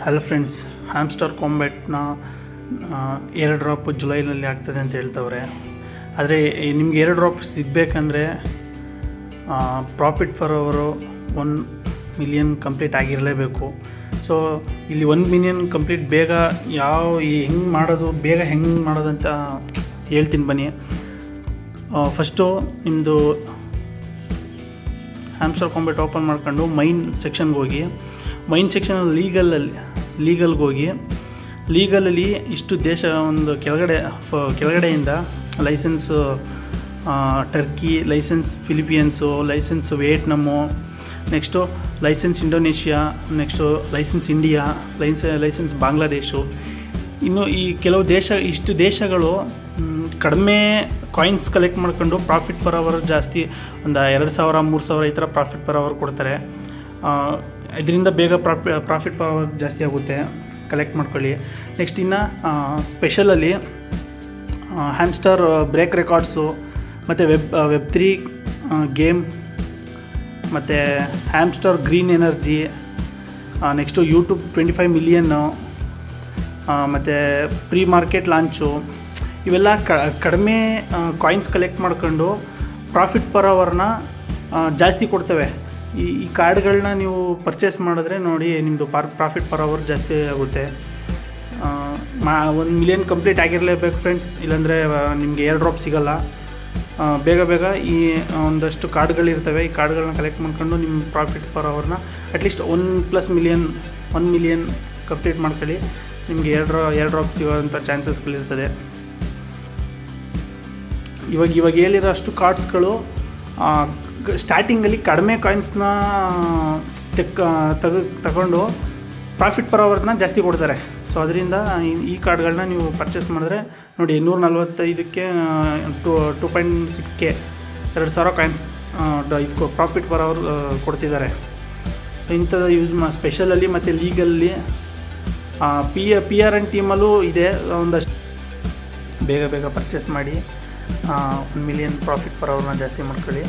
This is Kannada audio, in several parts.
ಹಲೋ ಫ್ರೆಂಡ್ಸ್, ಹ್ಯಾಮ್ಸ್ಟರ್ ಕಾಂಬ್ಯಾಟ್ನ ಏರ್ ಡ್ರಾಪ್ ಜುಲೈನಲ್ಲಿ ಆಗ್ತದೆ ಅಂತ ಹೇಳ್ತವ್ರೆ. ಆದರೆ ನಿಮ್ಗೆ ಏರ್ ಡ್ರಾಪ್ ಸಿಗಬೇಕಂದ್ರೆ ಪ್ರಾಫಿಟ್ ಫರ್ ಅವರು 1 ಮಿಲಿಯನ್ ಕಂಪ್ಲೀಟ್ ಆಗಿರಲೇಬೇಕು. ಸೊ ಇಲ್ಲಿ 1 ಮಿಲಿಯನ್ ಕಂಪ್ಲೀಟ್ ಬೇಗ ಹೆಂಗೆ ಮಾಡೋದು, ಬೇಗ ಹೆಂಗೆ ಮಾಡೋದಂತ ಹೇಳ್ತೀನಿ ಬನ್ನಿ. ಫಸ್ಟು ನಿಮ್ಮದು ಹ್ಯಾಮ್ಸ್ಟರ್ ಕಾಂಬ್ಯಾಟ್ ಓಪನ್ ಮಾಡ್ಕೊಂಡು ಮೈನ್ ಸೆಕ್ಷನ್ಗೆ ಹೋಗಿ, ಮೈನ್ ಸೆಕ್ಷನಲ್ಲಿ ಲೀಗಲ್ಗೆ ಹೋಗಿ, ಲೀಗಲಲ್ಲಿ ಇಷ್ಟು ದೇಶ ಒಂದು ಕೆಳಗಡೆಯಿಂದ licence Turkey, licence Philippines, licence Vietnam, next licence Indonesia, next licence India, licence Bangladesh. ಇನ್ನು ಈ ಕೆಲವು ಇಷ್ಟು ದೇಶಗಳು ಕಡಿಮೆ ಕಾಯಿನ್ಸ್ ಕಲೆಕ್ಟ್ ಮಾಡ್ಕೊಂಡು ಪ್ರಾಫಿಟ್ ಪರ್ ಅವರ್ ಜಾಸ್ತಿ, ಒಂದು 2,000 3,000 ಈ ಥರ ಪ್ರಾಫಿಟ್ ಪರ್ ಅವರ್ ಕೊಡ್ತಾರೆ. ಇದರಿಂದ ಬೇಗ ಪ್ರಾಫಿಟ್ ಪರ್ ಅವರ್ ಜಾಸ್ತಿ ಆಗುತ್ತೆ, ಕಲೆಕ್ಟ್ ಮಾಡ್ಕೊಳ್ಳಿ. ನೆಕ್ಸ್ಟ್ ಇನ್ನು ಸ್ಪೆಷಲಲ್ಲಿ ಹ್ಯಾಮ್ಸ್ಟರ್ ಬ್ರೇಕ್ ರೆಕಾರ್ಡ್ಸು, ಮತ್ತು ವೆಬ್3 ಗೇಮ್, ಮತ್ತು hamster green energy, next YouTube 25 ಮಿಲಿಯನ್ನು, ಮತ್ತು ಪ್ರೀ ಮಾರ್ಕೆಟ್ ಲಾಂಚು, ಇವೆಲ್ಲ ಕಡಿಮೆ ಕಾಯಿನ್ಸ್ ಕಲೆಕ್ಟ್ ಮಾಡ್ಕೊಂಡು ಪ್ರಾಫಿಟ್ ಪರ್ ಅವರ್ನ ಜಾಸ್ತಿ ಕೊಡ್ತವೆ. ಈ ಕಾರ್ಡ್ಗಳನ್ನ ನೀವು ಪರ್ಚೇಸ್ ಮಾಡಿದ್ರೆ ನೋಡಿ, ನಿಮ್ಮದು ಪ್ರಾಫಿಟ್ ಪರ್ ಅವರ್ ಜಾಸ್ತಿ ಆಗುತ್ತೆ. 1 ಮಿಲಿಯನ್ ಕಂಪ್ಲೀಟ್ ಆಗಿರಲೇಬೇಕು ಫ್ರೆಂಡ್ಸ್, ಇಲ್ಲಾಂದರೆ ನಿಮಗೆ ಏರ್ ಡ್ರಾಪ್ ಸಿಗೋಲ್ಲ. ಬೇಗ ಈ ಒಂದಷ್ಟು ಕಾರ್ಡ್ಗಳಿರ್ತವೆ, ಈ ಕಾರ್ಡ್ಗಳನ್ನ ಕಲೆಕ್ಟ್ ಮಾಡ್ಕೊಂಡು ನಿಮ್ಮ ಪ್ರಾಫಿಟ್ ಪರ್ ಅವರ್ನ ಅಟ್ಲೀಸ್ಟ್ 1 ಮಿಲಿಯನ್ ಕಂಪ್ಲೀಟ್ ಮಾಡ್ಕೊಳ್ಳಿ. ನಿಮಗೆ ಏರ್ ಡ್ರಾಪ್ ಸಿಗೋವಂಥ ಚಾನ್ಸಸ್ಗಳಿರ್ತದೆ. ಇವಾಗ ಹೇಳಿರೋ ಅಷ್ಟು ಕಾರ್ಡ್ಸ್ಗಳು ಸ್ಟಾರ್ಟಿಂಗಲ್ಲಿ ಕಡಿಮೆ ಕಾಯಿನ್ಸ್ನ ತಗೊಂಡು ಪ್ರಾಫಿಟ್ ಪರ್ ಅವರ್ನ ಜಾಸ್ತಿ ಕೊಡ್ತಾರೆ. ಸೊ ಅದರಿಂದ ಈ ಕಾರ್ಡ್ಗಳನ್ನ ನೀವು ಪರ್ಚೇಸ್ ಮಾಡಿದ್ರೆ ನೋಡಿ, 145ಕ್ಕೆ 2.6K 2,000 ಕಾಯಿನ್ಸ್ ಇದಕ್ಕೆ ಪ್ರಾಫಿಟ್ ಪರ್ ಅವರ್ ಕೊಡ್ತಿದ್ದಾರೆ. ಸೊ ಇಂಥದ್ದು ಯೂಸ್ ಸ್ಪೆಷಲಲ್ಲಿ ಮತ್ತು ಲೀಗಲ್ಲಿ PRN ಟೀಮಲ್ಲೂ ಇದೆ. ಒಂದಷ್ಟು ಬೇಗ ಪರ್ಚೇಸ್ ಮಾಡಿ 1 ಮಿಲಿಯನ್ ಪ್ರಾಫಿಟ್ ಪರ್ ಅವರ್ನ ಜಾಸ್ತಿ ಮಾಡ್ಕೊಳ್ಳಿ.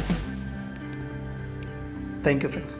Thank you friends.